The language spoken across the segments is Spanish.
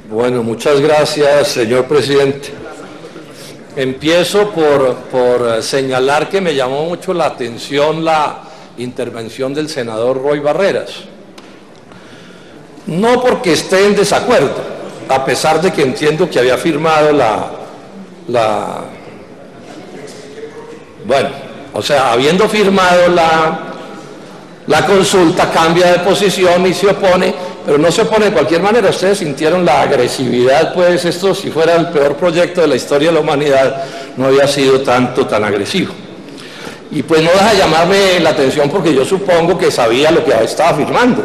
Bueno, muchas gracias, señor presidente. Empiezo por señalar que me llamó mucho la atención la intervención del senador Roy Barreras. No porque esté en desacuerdo, a pesar de que entiendo que había firmado habiendo firmado la consulta, cambia de posición y se opone, pero no se opone de cualquier manera. Ustedes sintieron la agresividad, pues esto, si fuera el peor proyecto de la historia de la humanidad, no había sido tan agresivo. Y pues no deja de llamarme la atención porque yo supongo que sabía lo que estaba firmando.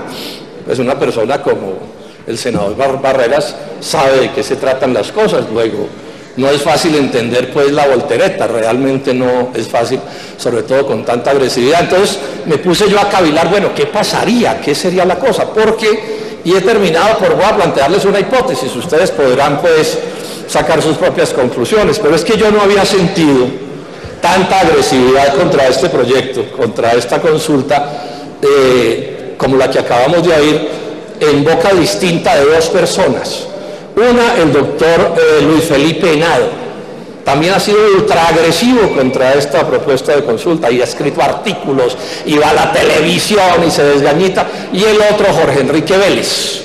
Pues una persona como el senador Barreras sabe de qué se tratan las cosas. Luego, no es fácil entender pues la voltereta, realmente no es fácil, sobre todo con tanta agresividad. Entonces me puse yo a cavilar, bueno, ¿qué pasaría? ¿Qué sería la cosa? Y he terminado voy a plantearles una hipótesis, ustedes podrán pues sacar sus propias conclusiones, pero es que yo no había sentido tanta agresividad contra este proyecto, contra esta consulta, como la que acabamos de oír, en boca distinta de dos personas. Una, el doctor Luis Felipe Henao, también ha sido ultraagresivo contra esta propuesta de consulta y ha escrito artículos y va a la televisión y se desgañita. Y el otro, Jorge Enrique Vélez,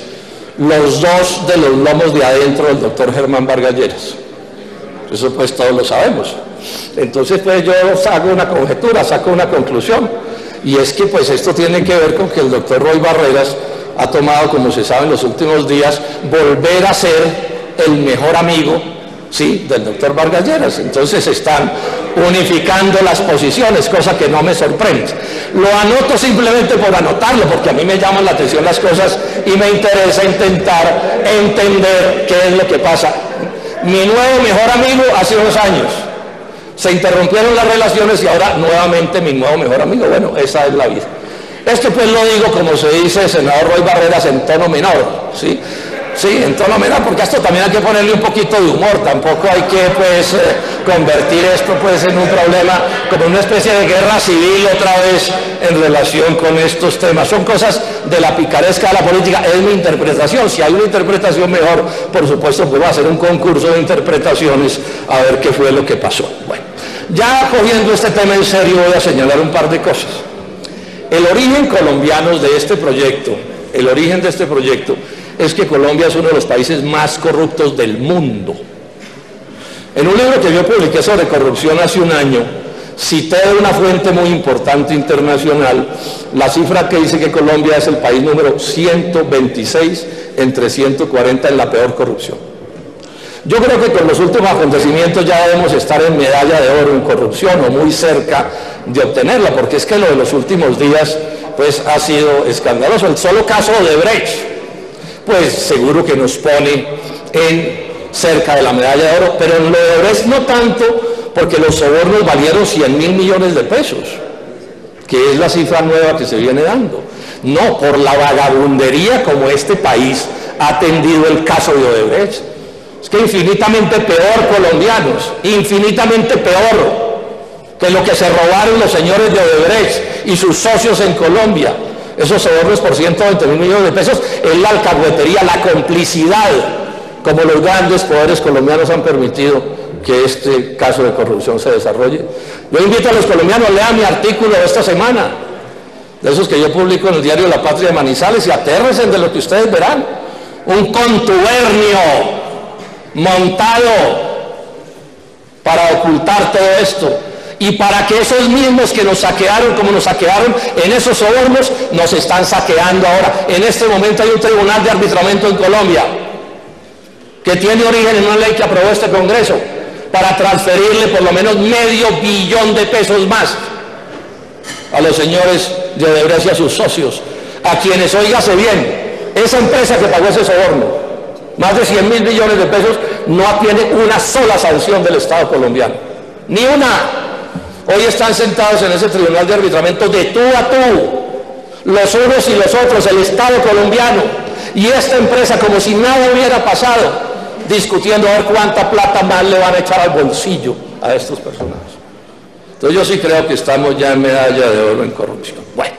los dos de los lomos de adentro del doctor Germán Vargas Lleras. Eso pues todos lo sabemos. Entonces pues yo hago una conjetura, saco una conclusión, y es que pues esto tiene que ver con que el doctor Roy Barreras ha tomado, como se sabe en los últimos días, volver a ser el mejor amigo, ¿sí?, del doctor Vargas Lleras. Entonces están unificando las posiciones, cosa que no me sorprende. Lo anoto simplemente por anotarlo, porque a mí me llaman la atención las cosas y me interesa intentar entender qué es lo que pasa. Mi nuevo mejor amigo hace unos años, se interrumpieron las relaciones y ahora nuevamente mi nuevo mejor amigo. Bueno, esa es la vida. Esto pues lo digo, como se dice, senador Roy Barreras, en tono menor, ¿sí? Sí, en tono menor, porque a esto también hay que ponerle un poquito de humor, tampoco hay que pues convertir esto pues en un problema, como una especie de guerra civil otra vez en relación con estos temas. Son cosas de la picaresca de la política, es mi interpretación. Si hay una interpretación mejor, por supuesto, pues va a ser un concurso de interpretaciones a ver qué fue lo que pasó. Bueno, ya cogiendo este tema en serio, voy a señalar un par de cosas. El origen colombiano de este proyecto, es que Colombia es uno de los países más corruptos del mundo. En un libro que yo publiqué sobre corrupción hace un año, cité de una fuente muy importante internacional la cifra que dice que Colombia es el país número 126 entre 140 en la peor corrupción. Yo creo que con los últimos acontecimientos ya debemos estar en medalla de oro en corrupción o muy cerca de obtenerla, porque es que lo de los últimos días pues ha sido escandaloso. El solo caso de Odebrecht pues seguro que nos pone cerca de la medalla de oro, pero en lo de Odebrecht no tanto, porque los sobornos valieron 100.000 millones de pesos, que es la cifra nueva que se viene dando. No, por la vagabundería como este país ha atendido el caso de Odebrecht. Es que infinitamente peor, colombianos, infinitamente peor que lo que se robaron los señores de Odebrecht y sus socios en Colombia. Esos sobornos por 120.000 millones de pesos es la alcahuetería, la complicidad, como los grandes poderes colombianos han permitido que este caso de corrupción se desarrolle. Yo invito a los colombianos, lean mi artículo de esta semana, de esos que yo publico en el diario La Patria de Manizales, y atérrense de lo que ustedes verán. Un contubernio montado para ocultar todo esto y para que esos mismos que nos saquearon como nos saquearon en esos sobornos nos están saqueando ahora. En este momento hay un tribunal de arbitramiento en Colombia que tiene origen en una ley que aprobó este Congreso para transferirle por lo menos $500 millones de pesos más a los señores de Odebrecht y a sus socios, a quienes, óigase bien, esa empresa que pagó ese soborno, más de 100.000 millones de pesos, no tiene una sola sanción del Estado colombiano, ni una. Hoy están sentados en ese tribunal de arbitramiento de tú a tú, los unos y los otros, el Estado colombiano y esta empresa, como si nada hubiera pasado, discutiendo a ver cuánta plata más le van a echar al bolsillo a estos personajes. Entonces yo sí creo que estamos ya en medalla de oro en corrupción. Bueno,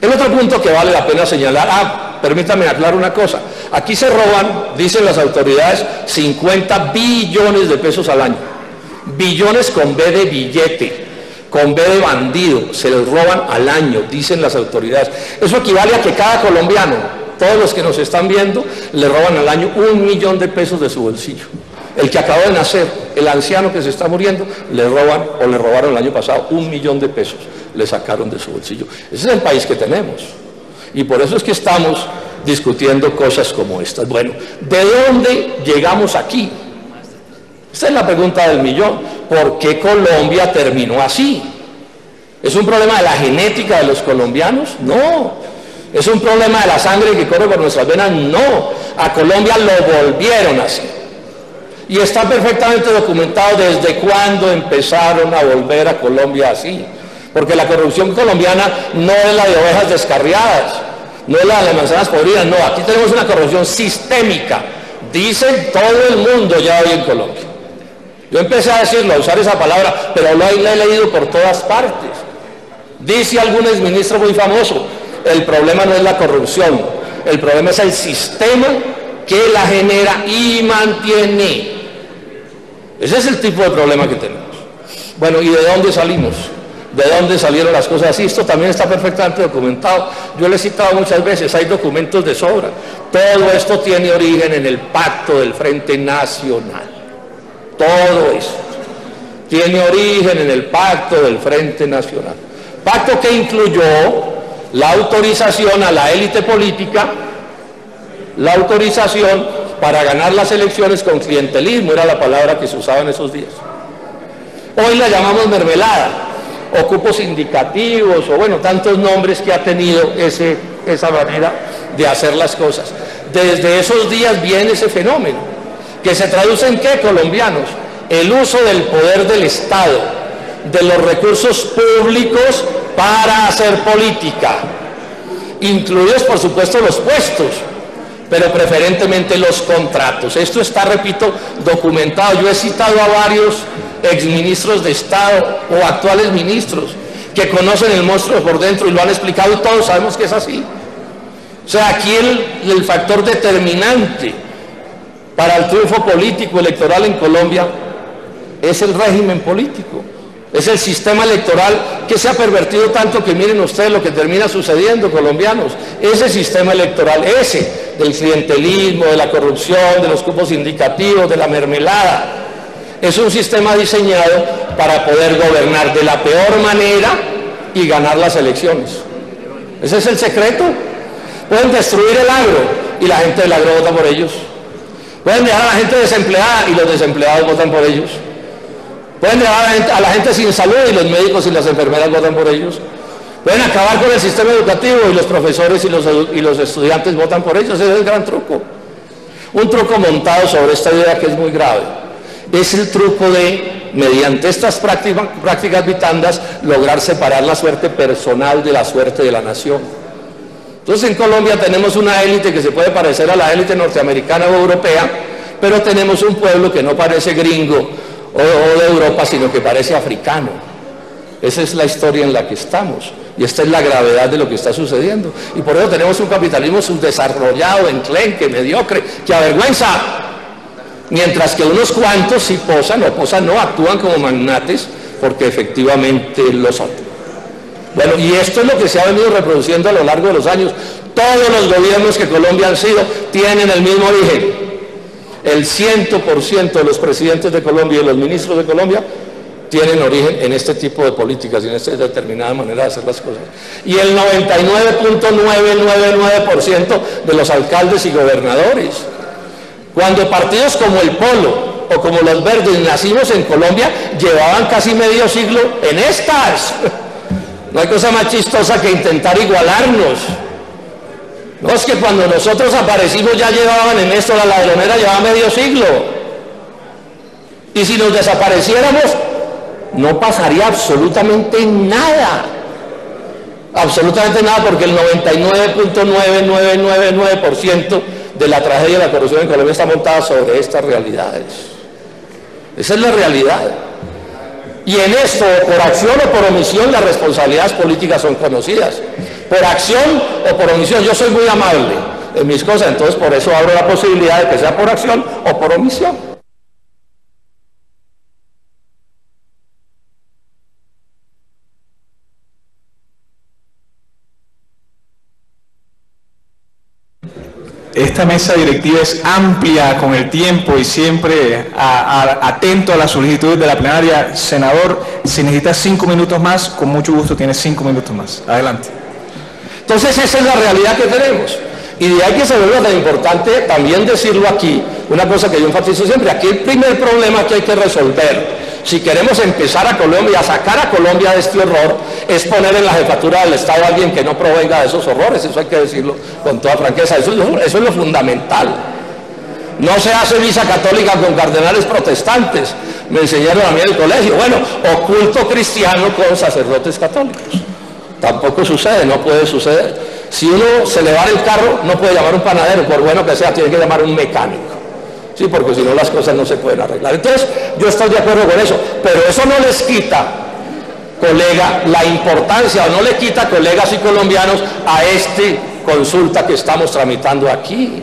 el otro punto que vale la pena señalar, permítame aclarar una cosa, Aquí se roban, dicen las autoridades, 50 billones de pesos al año. Billones con B de billete, con B de bandido, se les roban al año, dicen las autoridades. Eso equivale a que cada colombiano, todos los que nos están viendo, le roban al año 1 millón de pesos de su bolsillo. El que acabó de nacer, el anciano que se está muriendo, le roban o le robaron el año pasado 1 millón de pesos, le sacaron de su bolsillo. Ese es el país que tenemos. Y por eso es que estamos discutiendo cosas como estas. Bueno, ¿de dónde llegamos aquí? Esta es la pregunta del millón. ¿Por qué Colombia terminó así? ¿Es un problema de la genética de los colombianos? No. ¿Es un problema de la sangre que corre por nuestras venas? No. A Colombia lo volvieron así. Y está perfectamente documentado desde cuándo empezaron a volver a Colombia así. Porque la corrupción colombiana no es la de ovejas descarriadas, no es la de manzanas podridas, no. Aquí tenemos una corrupción sistémica. Dicen todo el mundo ya hoy en Colombia. Yo empecé a decirlo, a usar esa palabra, pero la he leído por todas partes. Dice algún exministro muy famoso, el problema no es la corrupción, el problema es el sistema que la genera y mantiene. Ese es el tipo de problema que tenemos. Bueno, ¿y de dónde salimos? ¿De dónde salieron las cosas así? Esto también está perfectamente documentado. Yo lo he citado muchas veces, hay documentos de sobra. Todo esto tiene origen en el Pacto del Frente Nacional. Todo esto tiene origen en el Pacto del Frente Nacional. Pacto que incluyó la autorización a la élite política, la autorización para ganar las elecciones con clientelismo, era la palabra que se usaba en esos días. Hoy la llamamos mermelada, o cupos indicativos, o bueno, tantos nombres que ha tenido esa manera de hacer las cosas. Desde esos días viene ese fenómeno, que se traduce en ¿qué, colombianos? El uso del poder del Estado, de los recursos públicos para hacer política, incluidos por supuesto los puestos, pero preferentemente los contratos. Esto está, repito, documentado. Yo he citado a varios exministros de Estado o actuales ministros que conocen el monstruo por dentro y lo han explicado y todos sabemos que es así. O sea, aquí el factor determinante para el triunfo político electoral en Colombia es el régimen político, es el sistema electoral que se ha pervertido tanto que miren ustedes lo que termina sucediendo, colombianos. Ese sistema electoral, ese del clientelismo, de la corrupción, de los cupos indicativos, de la mermelada, es un sistema diseñado para poder gobernar de la peor manera y ganar las elecciones. Ese es el secreto. Pueden destruir el agro y la gente del agro vota por ellos. Pueden dejar a la gente desempleada y los desempleados votan por ellos. Pueden dejar a la gente sin salud y los médicos y las enfermeras votan por ellos. Pueden acabar con el sistema educativo y los profesores y los estudiantes votan por ellos. Ese es el gran truco. Un truco montado sobre esta idea que es muy grave. Es el truco de, mediante estas prácticas vitandas, lograr separar la suerte personal de la suerte de la nación. Entonces en Colombia tenemos una élite que se puede parecer a la élite norteamericana o europea, pero tenemos un pueblo que no parece gringo o de Europa, sino que parece africano. Esa es la historia en la que estamos. Y esta es la gravedad de lo que está sucediendo. Y por eso tenemos un capitalismo subdesarrollado, enclenque, mediocre, que avergüenza. Mientras que unos cuantos sí posan, no, actúan como magnates, porque efectivamente lo son. Bueno, y esto es lo que se ha venido reproduciendo a lo largo de los años. Todos los gobiernos que Colombia han sido tienen el mismo origen. El 100% de los presidentes de Colombia y los ministros de Colombia tienen origen en este tipo de políticas y en esta determinada manera de hacer las cosas. Y el 99.999% de los alcaldes y gobernadores. Cuando partidos como el Polo o como los Verdes nacimos en Colombia, llevaban casi medio siglo en estas. No hay cosa más chistosa que intentar igualarnos. No, es que cuando nosotros aparecimos ya llevaban en esto, la ladronera llevaba medio siglo. Y si nos desapareciéramos, no pasaría absolutamente nada. Absolutamente nada, porque el 99.9999% de la tragedia de la corrupción en Colombia está montada sobre estas realidades. Esa es la realidad. Y en esto, por acción o por omisión, las responsabilidades políticas son conocidas. Por acción o por omisión, yo soy muy amable. en mis cosas, entonces por eso abro la posibilidad de que sea por acción o por omisión. Esta mesa directiva es amplia con el tiempo y siempre atento a las solicitudes de la plenaria. Senador, si necesita 5 minutos más, con mucho gusto tiene 5 minutos más. Adelante. Entonces esa es la realidad que tenemos. Y de ahí que se vuelve tan importante también decirlo aquí, una cosa que yo enfatizo siempre, aquí el primer problema que hay que resolver, si queremos empezar a Colombia, a sacar a Colombia de este horror, es poner en la jefatura del Estado a alguien que no provenga de esos horrores, eso hay que decirlo con toda franqueza, eso es lo fundamental. No se hace misa católica con cardenales protestantes, me enseñaron a mí en el colegio, bueno, o culto cristiano con sacerdotes católicos. Tampoco sucede, no puede suceder. Si uno se le va el carro, no puede llamar a un panadero, por bueno que sea, tiene que llamar a un mecánico. Sí, porque si no las cosas no se pueden arreglar. Entonces, yo estoy de acuerdo con eso, pero eso no les quita, colega, la importancia, o no le quita, colegas y colombianos, a esta consulta que estamos tramitando aquí.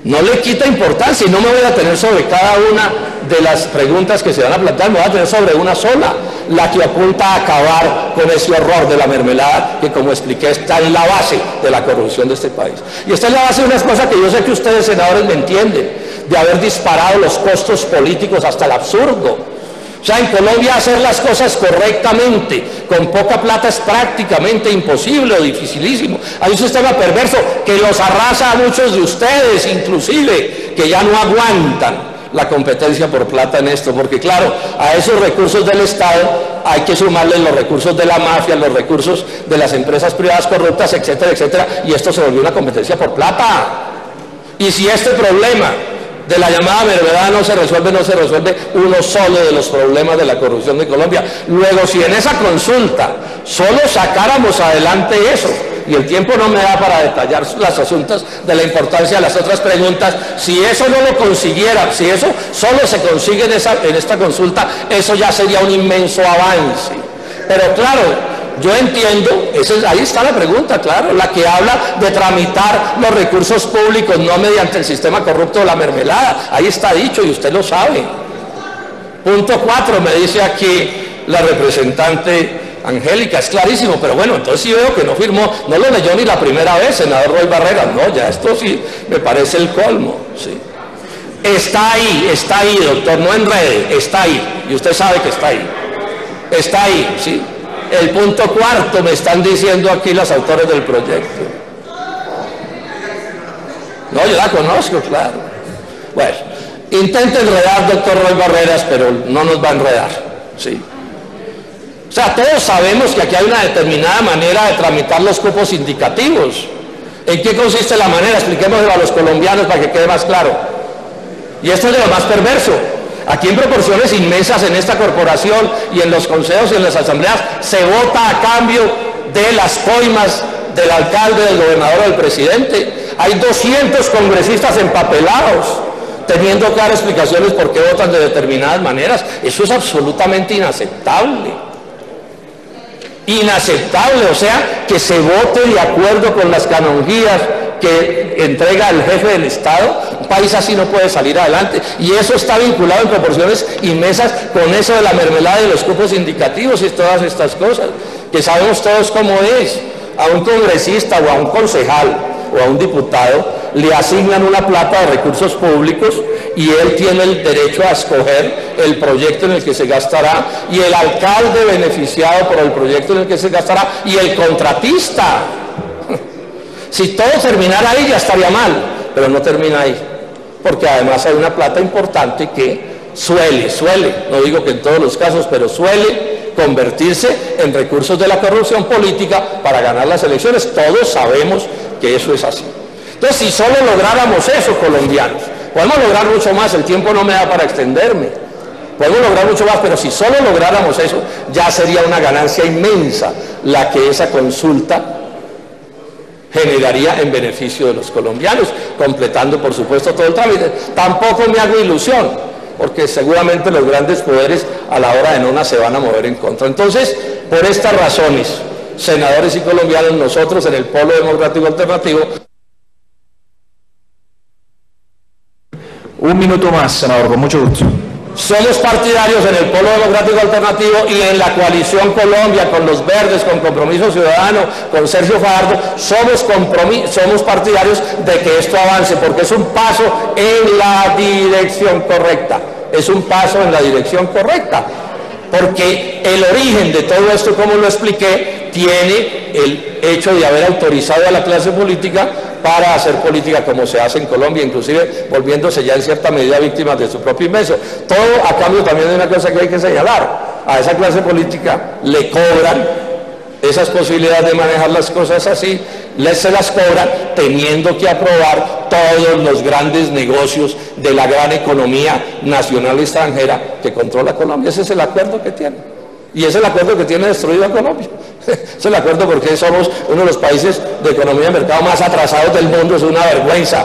No le quita importancia y no me voy a tener sobre cada una de las preguntas que se van a plantear, me voy a tener sobre una sola, la que apunta a acabar con ese horror de la mermelada que, como expliqué, está en la base de la corrupción de este país. Y está en la base de unas cosas que yo sé que ustedes, senadores, me entienden, de haber disparado los costos políticos hasta el absurdo. O sea, en Colombia hacer las cosas correctamente, con poca plata, es prácticamente imposible o dificilísimo. Hay un sistema perverso que los arrasa a muchos de ustedes, inclusive, que ya no aguantan la competencia por plata en esto, porque claro, a esos recursos del Estado hay que sumarles los recursos de la mafia, los recursos de las empresas privadas corruptas, etcétera, etcétera, y esto se volvió una competencia por plata. Y si este problema de la llamada mermelada no se resuelve uno solo de los problemas de la corrupción de Colombia. Luego, si en esa consulta solo sacáramos adelante eso, y el tiempo no me da para detallar las asuntos de la importancia de las otras preguntas, si eso no lo consiguiera, si eso solo se consigue en esta consulta, eso ya sería un inmenso avance. Pero claro, yo entiendo, ahí está la pregunta, claro, la que habla de tramitar los recursos públicos no mediante el sistema corrupto de la mermelada. Ahí está dicho y usted lo sabe. Punto 4, me dice aquí la representante Angélica, es clarísimo, pero bueno, entonces sí veo que no firmó, no lo leyó ni la primera vez, senador Roy Barreras, no, ya esto sí me parece el colmo, sí. Está ahí, doctor, no enrede, está ahí, y usted sabe que está ahí, sí. El punto 4 me están diciendo aquí los autores del proyecto. No, yo la conozco, claro. Bueno, intente enredar, doctor Roy Barreras, pero no nos va a enredar, sí. O sea, todos sabemos que aquí hay una determinada manera de tramitar los cupos indicativos. ¿En qué consiste la manera? Expliquémoslo a los colombianos para que quede más claro. Y esto es de lo más perverso. Aquí en proporciones inmensas en esta corporación y en los consejos y en las asambleas se vota a cambio de las coimas del alcalde, del gobernador o del presidente. Hay 200 congresistas empapelados teniendo que dar explicaciones por qué votan de determinadas maneras. Eso es absolutamente inaceptable. Inaceptable, o sea, que se vote de acuerdo con las canonjías que entrega el jefe del Estado. Un país así no puede salir adelante, y eso está vinculado en proporciones inmensas con eso de la mermelada y los cupos indicativos y todas estas cosas, que sabemos todos cómo es. A un congresista o a un concejal o a un diputado le asignan una plata de recursos públicos y él tiene el derecho a escoger el proyecto en el que se gastará, y el alcalde beneficiado por el proyecto en el que se gastará, y el contratista. Si todo terminara ahí ya estaría mal, pero no termina ahí, porque además hay una plata importante que suele, no digo que en todos los casos, pero suele convertirse en recursos de la corrupción política para ganar las elecciones. Todos sabemos que eso es así. Entonces, si solo lográramos eso, colombianos, podemos lograr mucho más, el tiempo no me da para extenderme, podemos lograr mucho más, pero si solo lográramos eso, ya sería una ganancia inmensa la que esa consulta generaría en beneficio de los colombianos, completando por supuesto todo el trámite. Tampoco me hago ilusión, porque seguramente los grandes poderes a la hora de nona se van a mover en contra. Entonces, por estas razones, senadores y colombianos, nosotros en el Polo Democrático Alternativo Un minuto más, senador, con mucho gusto. Somos partidarios en el Polo Democrático Alternativo y en la Coalición Colombia, con los Verdes, con Compromiso Ciudadano, con Sergio Fajardo, somos partidarios de que esto avance, porque es un paso en la dirección correcta. Es un paso en la dirección correcta, porque el origen de todo esto, como lo expliqué, tiene el hecho de haber autorizado a la clase política para hacer política como se hace en Colombia, inclusive volviéndose ya en cierta medida víctimas de su propio inmenso. Todo a cambio también de una cosa que hay que señalar: a esa clase política le cobran esas posibilidades de manejar las cosas así, se las cobran teniendo que aprobar todos los grandes negocios de la gran economía nacional y extranjera que controla Colombia. Ese es el acuerdo que tiene. Y es el acuerdo que tiene destruido a Colombia. Es el acuerdo porque somos uno de los países de economía de mercado más atrasados del mundo. Es una vergüenza